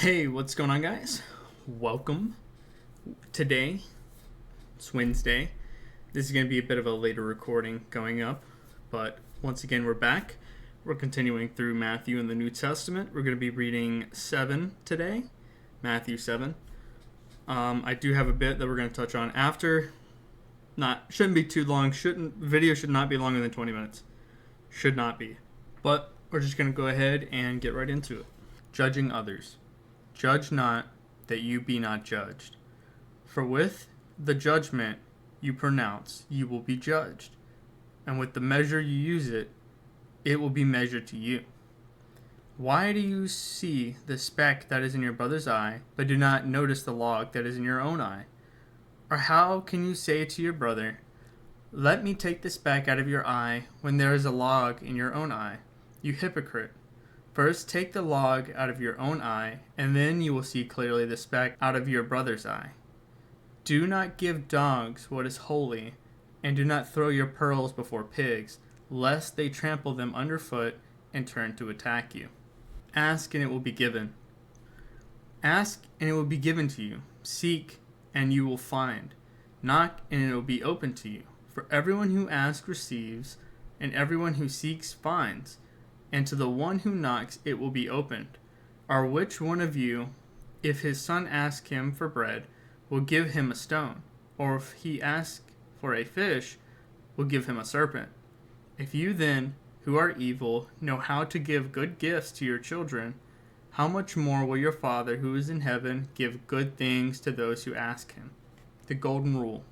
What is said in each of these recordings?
Hey, what's going on, guys? Welcome. Today, it's Wednesday. This is going to be a bit of a later recording going up, but once again, we're back. We're continuing through Matthew in the New Testament. We're going to be reading 7 today, Matthew 7. I do have a bit that we're going to touch on after. Shouldn't be too long. Video should not be longer than 20 minutes. Should not be. But we're just going to go ahead and get right into it. Judging others. Judge not, that you be not judged. For with the judgment you pronounce, you will be judged. And with the measure you use it will be measured to you. Why do you see the speck that is in your brother's eye, but do not notice the log that is in your own eye? Or how can you say to your brother, let me take the speck out of your eye, when there is a log in your own eye? You hypocrite. First take the log out of your own eye, and then you will see clearly the speck out of your brother's eye. Do not give dogs what is holy, and do not throw your pearls before pigs, lest they trample them underfoot and turn to attack you. Ask, and it will be given. Ask, and it will be given to you. Seek, and you will find. Knock, and it will be opened to you. For everyone who asks receives, and everyone who seeks finds, and to the one who knocks it will be opened. Or which one of you, if his son asks him for bread, will give him a stone? Or if he asks for a fish, will give him a serpent? If you then, who are evil, know how to give good gifts to your children, how much more will your Father who is in heaven give good things to those who ask him? The Golden Rule.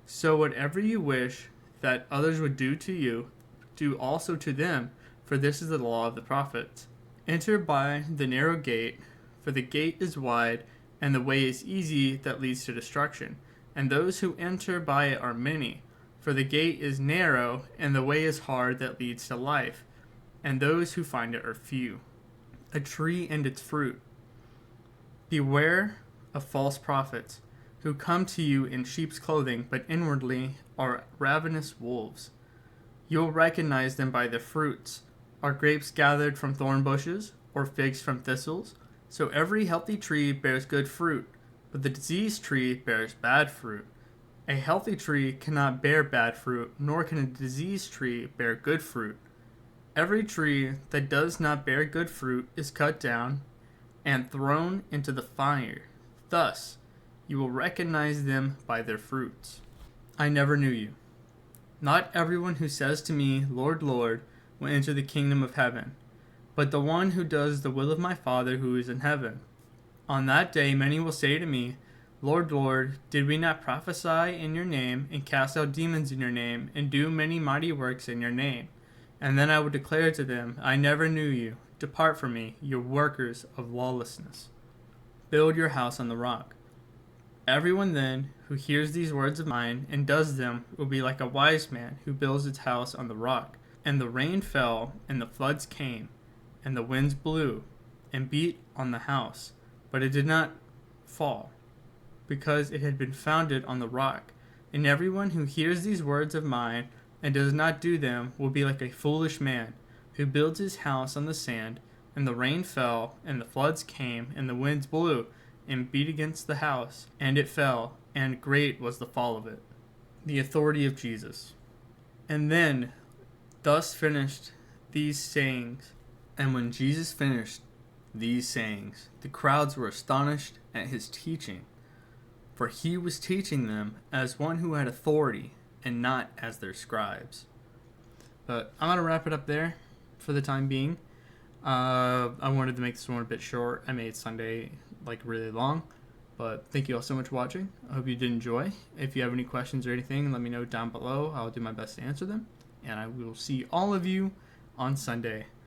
So whatever you wish that others would do to you, do also to them, for this is the law of the prophets. Enter by the narrow gate, for the gate is wide, and the way is easy that leads to destruction, and those who enter by it are many. For the gate is narrow, and the way is hard that leads to life, and those who find it are few. A tree and its fruit. Beware of false prophets, who come to you in sheep's clothing, but inwardly are ravenous wolves. You will recognize them by their fruits. Are grapes gathered from thorn bushes, or figs from thistles? So every healthy tree bears good fruit, but the diseased tree bears bad fruit. A healthy tree cannot bear bad fruit, nor can a diseased tree bear good fruit. Every tree that does not bear good fruit is cut down and thrown into the fire. Thus, you will recognize them by their fruits. I never knew you. Not everyone who says to me, Lord, Lord, will enter the kingdom of heaven, but the one who does the will of my Father who is in heaven. On that day many will say to me, Lord, Lord, did we not prophesy in your name, and cast out demons in your name, and do many mighty works in your name? And then I will declare to them, I never knew you. Depart from me, you workers of lawlessness. Build your house on the rock. Everyone then who hears these words of mine and does them will be like a wise man who builds his house on the rock. And the rain fell, and the floods came, and the winds blew, and beat on the house. But it did not fall, because it had been founded on the rock. And everyone who hears these words of mine, and does not do them, will be like a foolish man, who builds his house on the sand. And the rain fell, and the floods came, and the winds blew, and beat against the house, and it fell, and great was the fall of it. The authority of Jesus. And then thus finished these sayings. And when Jesus finished these sayings, the crowds were astonished at his teaching, for he was teaching them as one who had authority, and not as their scribes. But I'm going to wrap it up there for the time being. I wanted to make this one a bit short. I made Sunday really long. But thank you all so much for watching. I hope you did enjoy. If you have any questions or anything, let me know down below. I'll do my best to answer them. And I will see all of you on Sunday.